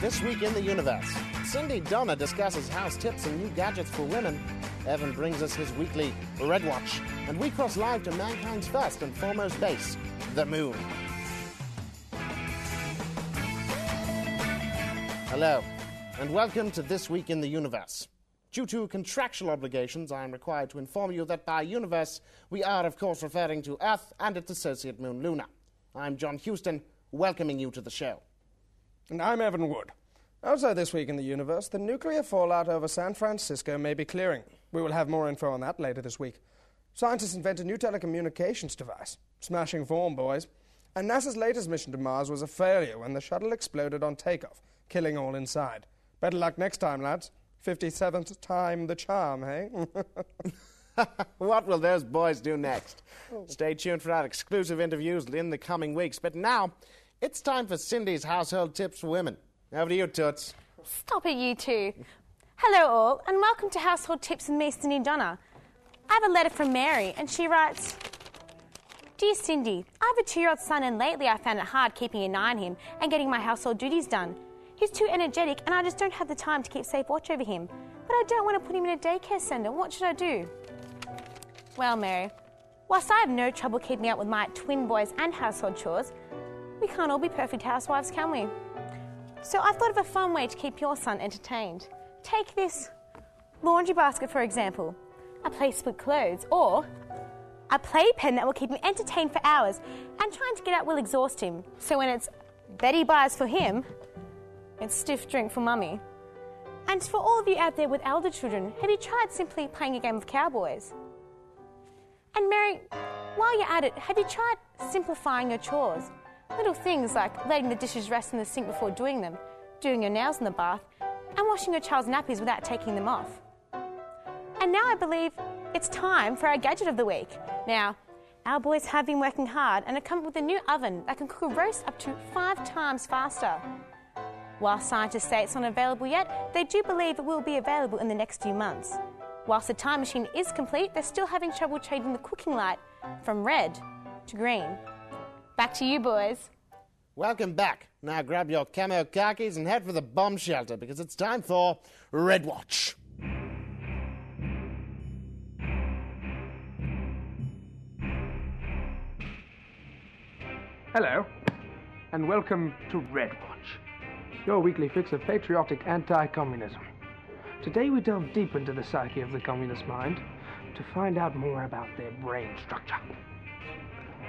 This week in the universe, Cindy Donna discusses house tips and new gadgets for women. Evan brings us his weekly Red Watch, and we cross live to mankind's first and foremost base, the moon. Hello, and welcome to This Week in the Universe. Due to contractual obligations, I am required to inform you that by universe, we are, of course, referring to Earth and its associate moon, Luna. I'm John Houston, welcoming you to the show. And I'm Evan Wood. Also this week in the universe, the nuclear fallout over San Francisco may be clearing. We will have more info on that later this week. Scientists invent a new telecommunications device. Smashing form, boys. And NASA's latest mission to Mars was a failure when the shuttle exploded on takeoff, killing all inside. Better luck next time, lads. 57th time the charm, hey? What will those boys do next? Stay tuned for our exclusive interviews in the coming weeks. But now, it's time for Cindy's household tips for women. Over to you, Toots. Stop it, you two. Hello all, and welcome to Household Tips with me, Cindy Donna. I have a letter from Mary, and she writes, Dear Cindy, I have a 2-year-old son, and lately I found it hard keeping an eye on him and getting my household duties done. He's too energetic, and I just don't have the time to keep safe watch over him. But I don't want to put him in a daycare centre. What should I do? Well, Mary, whilst I have no trouble keeping up with my twin boys and household chores, we can't all be perfect housewives, can we? So I thought of a fun way to keep your son entertained. Take this laundry basket, for example, a place with clothes, or a playpen that will keep him entertained for hours, and trying to get out will exhaust him. So when it's Betty buys for him, it's stiff drink for mummy. And for all of you out there with elder children, have you tried simply playing a game of cowboys? And Mary, while you're at it, have you tried simplifying your chores? Little things like letting the dishes rest in the sink before doing them, doing your nails in the bath, and washing your child's nappies without taking them off. And now I believe it's time for our gadget of the week. Now, our boys have been working hard and have come up with a new oven that can cook a roast up to 5 times faster. While scientists say it's not available yet, they do believe it will be available in the next few months. Whilst the time machine is complete, they're still having trouble changing the cooking light from red to green. Back to you, boys. Welcome back. Now grab your camo khakis and head for the bomb shelter because it's time for Red Watch. Hello, and welcome to Red Watch, your weekly fix of patriotic anti-communism. Today we delve deep into the psyche of the communist mind to find out more about their brain structure.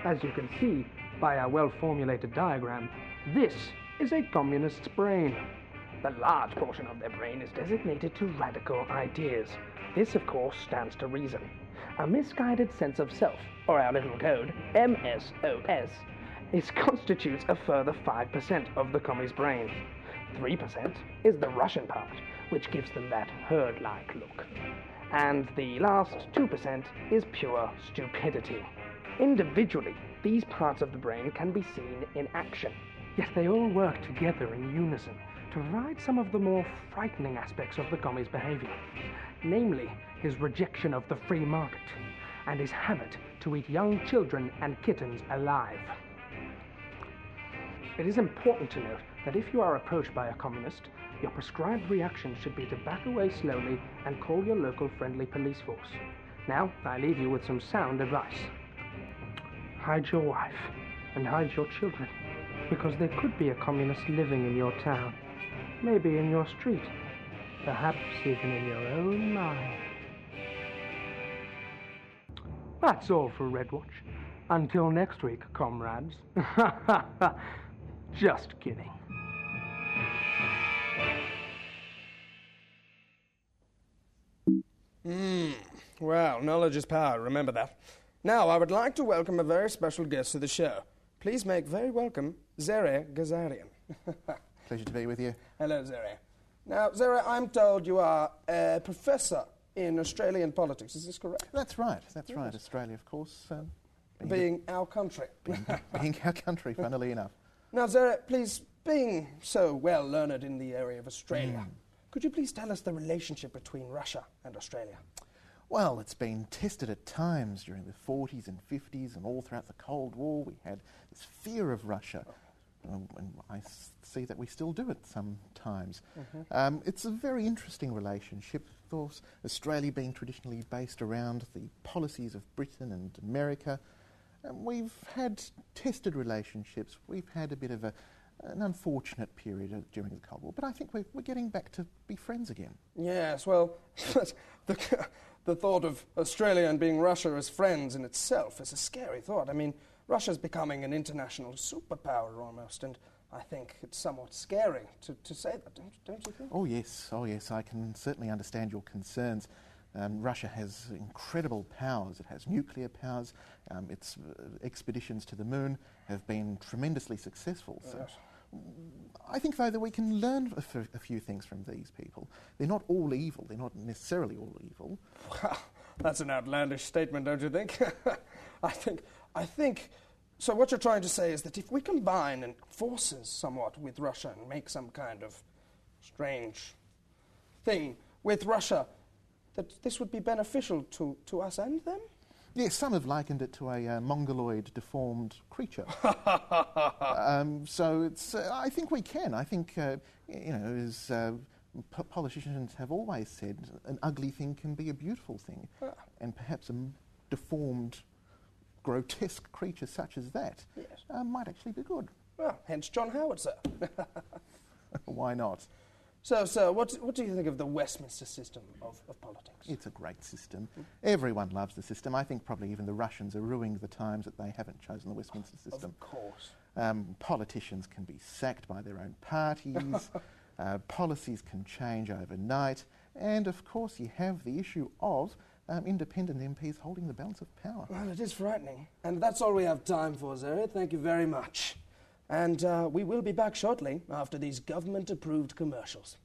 As you can see by our well-formulated diagram, this is a communist's brain. The large portion of their brain is designated to radical ideas. This, of course, stands to reason. A misguided sense of self, or our little code, MSOS, constitutes a further 5% of the commie's brain. 3% is the Russian part, which gives them that herd-like look. And the last 2% is pure stupidity. Individually, these parts of the brain can be seen in action, yet they all work together in unison to provide some of the more frightening aspects of the commie's behavior, namely his rejection of the free market and his habit to eat young children and kittens alive. It is important to note that if you are approached by a communist, your prescribed reaction should be to back away slowly and call your local friendly police force. Now, I leave you with some sound advice. Hide your wife and hide your children, because there could be a communist living in your town, maybe in your street, perhaps even in your own mind. That's all for Red Watch. Until next week, comrades. Just kidding. Well, knowledge is power, remember that. Now, I would like to welcome a very special guest to the show. Please make very welcome Zere Gazarian. Pleasure to be with you. Hello, Zere. Now, Zere, I'm told you are a professor in Australian politics. Is this correct? That's right. Australia, of course. Being our country. Being our country, funnily enough. Now, Zere, please, being so well learned in the area of Australia, could you please tell us the relationship between Russia and Australia? Well, it's been tested at times during the 40s and 50s and all throughout the Cold War. We had this fear of Russia. and I see that we still do it sometimes. It's a very interesting relationship, of course, Australia being traditionally based around the policies of Britain and America. We've had tested relationships. We've had a bit of an unfortunate period during the Cold War, but I think we're getting back to be friends again. Yes, well, the thought of Australia and being Russia as friends in itself is a scary thought. I mean, Russia's becoming an international superpower almost, and I think it's somewhat scary to say that, don't you think? Oh yes, I can certainly understand your concerns. Russia has incredible powers. It has nuclear powers. Its expeditions to the moon have been tremendously successful. So Yes. I think, though, that we can learn a few things from these people. They're not all evil. They're not necessarily all evil. That's an outlandish statement, don't you think? I think. So what you're trying to say is that if we combine forces somewhat with Russia and make some kind of strange thing with Russia, that this would be beneficial to us and them? Yes, some have likened it to a mongoloid, deformed creature. So it's. I think we can. I think as politicians have always said, an ugly thing can be a beautiful thing, and perhaps a deformed, grotesque creature such as that might actually be good. Well, hence John Howard, sir. Why not? So, sir, what do you think of the Westminster system of politics? It's a great system. Everyone loves the system. I think probably even the Russians are ruining the times that they haven't chosen the Westminster system. Of course. Politicians can be sacked by their own parties. Policies can change overnight. And, of course, you have the issue of independent MPs holding the balance of power. Well, it is frightening. And that's all we have time for, Zeri. Thank you very much. And we will be back shortly after these government-approved commercials.